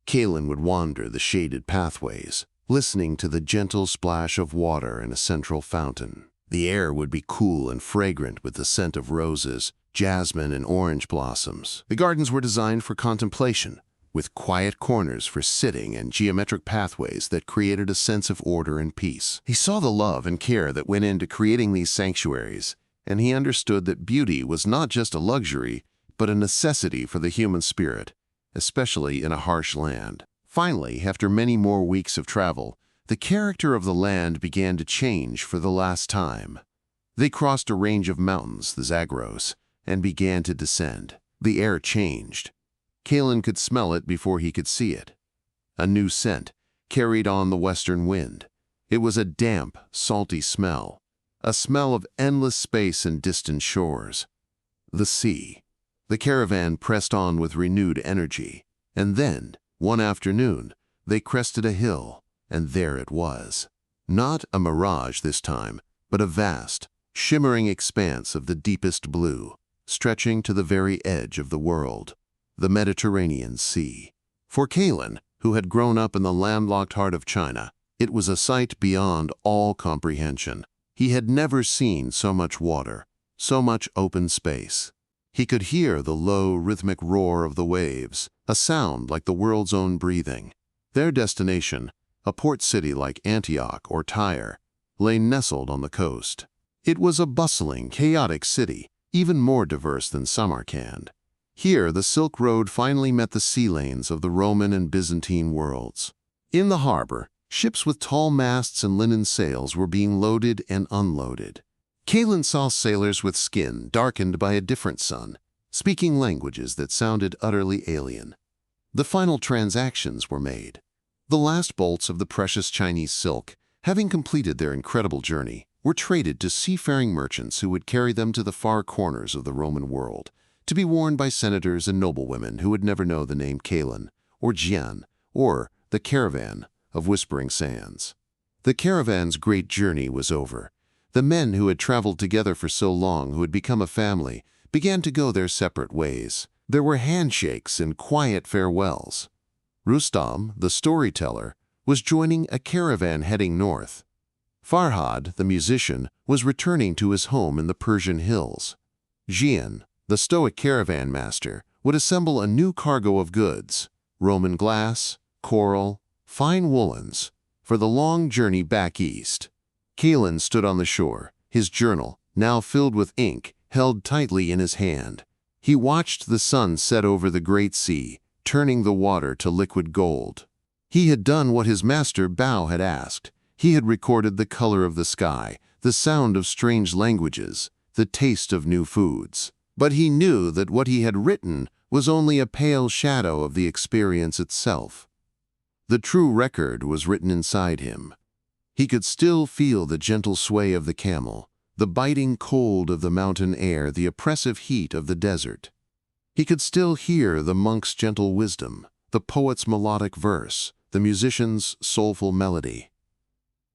Kalen would wander the shaded pathways, listening to the gentle splash of water in a central fountain. The air would be cool and fragrant with the scent of roses, jasmine, and orange blossoms. The gardens were designed for contemplation, with quiet corners for sitting and geometric pathways that created a sense of order and peace. He saw the love and care that went into creating these sanctuaries, and he understood that beauty was not just a luxury, but a necessity for the human spirit, especially in a harsh land. Finally, after many more weeks of travel, the character of the land began to change for the last time. They crossed a range of mountains, the Zagros, and began to descend. The air changed. Kalen could smell it before he could see it. A new scent carried on the western wind. It was a damp, salty smell, a smell of endless space and distant shores. The sea. The caravan pressed on with renewed energy, and then, one afternoon, they crested a hill, and there it was. Not a mirage this time, but a vast, shimmering expanse of the deepest blue, stretching to the very edge of the world, the Mediterranean Sea. For Kalen, who had grown up in the landlocked heart of China, it was a sight beyond all comprehension. He had never seen so much water, so much open space. He could hear the low, rhythmic roar of the waves, a sound like the world's own breathing. Their destination, a port city like Antioch or Tyre, lay nestled on the coast. It was a bustling, chaotic city, even more diverse than Samarkand. Here, the Silk Road finally met the sea lanes of the Roman and Byzantine worlds. In the harbor, ships with tall masts and linen sails were being loaded and unloaded. Kalen saw sailors with skin darkened by a different sun, speaking languages that sounded utterly alien. The final transactions were made. The last bolts of the precious Chinese silk, having completed their incredible journey, were traded to seafaring merchants who would carry them to the far corners of the Roman world, to be worn by senators and noblewomen who would never know the name Kalen, or Jian, or the Caravan of Whispering Sands. The caravan's great journey was over. The men who had traveled together for so long, who had become a family, began to go their separate ways. There were handshakes and quiet farewells. Rustam, the storyteller, was joining a caravan heading north. Farhad, the musician, was returning to his home in the Persian hills. Jian, the stoic caravan master, would assemble a new cargo of goods, Roman glass, coral, fine woolens, for the long journey back east. Kalen stood on the shore, his journal, now filled with ink, held tightly in his hand. He watched the sun set over the great sea, turning the water to liquid gold. He had done what his master Bao had asked. He had recorded the color of the sky, the sound of strange languages, the taste of new foods. But he knew that what he had written was only a pale shadow of the experience itself. The true record was written inside him. He could still feel the gentle sway of the camel, the biting cold of the mountain air, the oppressive heat of the desert. He could still hear the monk's gentle wisdom, the poet's melodic verse, the musician's soulful melody.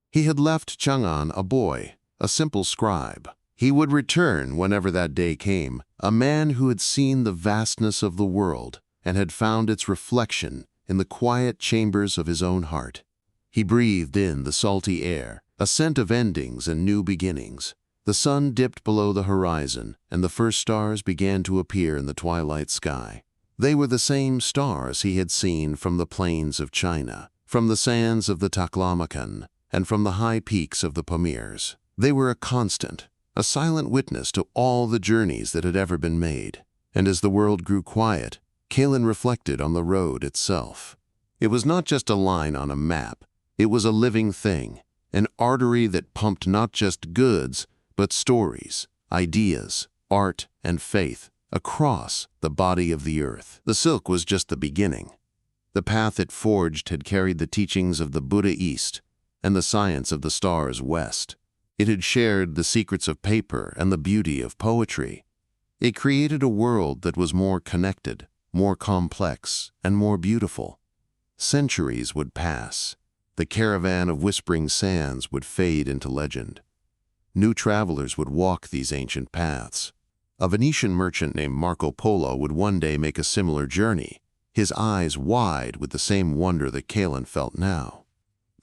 He had left Chang'an a boy, a simple scribe. He would return whenever that day came, a man who had seen the vastness of the world and had found its reflection in the quiet chambers of his own heart. He breathed in the salty air, a scent of endings and new beginnings. The sun dipped below the horizon, and the first stars began to appear in the twilight sky. They were the same stars he had seen from the plains of China, from the sands of the Taklamakan, and from the high peaks of the Pamirs. They were a constant, a silent witness to all the journeys that had ever been made. And as the world grew quiet, Kalen reflected on the road itself. It was not just a line on a map. It was a living thing, an artery that pumped not just goods, but stories, ideas, art, and faith across the body of the earth. The silk was just the beginning. The path it forged had carried the teachings of the Buddha east and the science of the stars west. It had shared the secrets of paper and the beauty of poetry. It created a world that was more connected, more complex, and more beautiful. Centuries would pass. The caravan of Whispering Sands would fade into legend. New travelers would walk these ancient paths. A Venetian merchant named Marco Polo would one day make a similar journey, his eyes wide with the same wonder that Kalin felt now.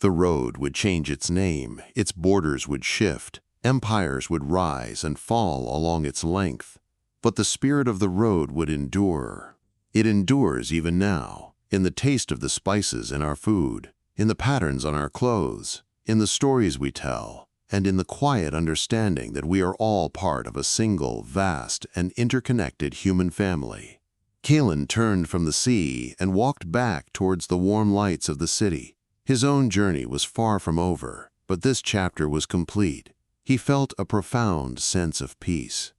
The road would change its name, its borders would shift, empires would rise and fall along its length. But the spirit of the road would endure. It endures even now, in the taste of the spices in our food, in the patterns on our clothes, in the stories we tell, and in the quiet understanding that we are all part of a single, vast, and interconnected human family. Kalin turned from the sea and walked back towards the warm lights of the city. His own journey was far from over, but this chapter was complete. He felt a profound sense of peace.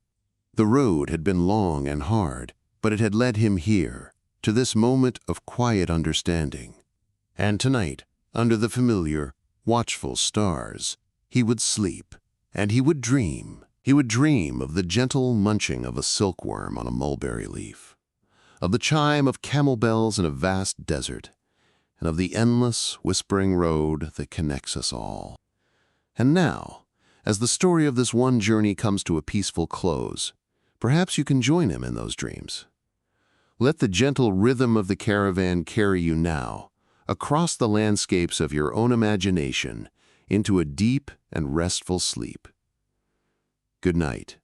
The road had been long and hard, but it had led him here, to this moment of quiet understanding. And tonight, under the familiar, watchful stars, he would sleep, and he would dream. He would dream of the gentle munching of a silkworm on a mulberry leaf, of the chime of camel bells in a vast desert, and of the endless, whispering road that connects us all. And now, as the story of this one journey comes to a peaceful close, perhaps you can join him in those dreams. Let the gentle rhythm of the caravan carry you now, across the landscapes of your own imagination, into a deep and restful sleep. Good night.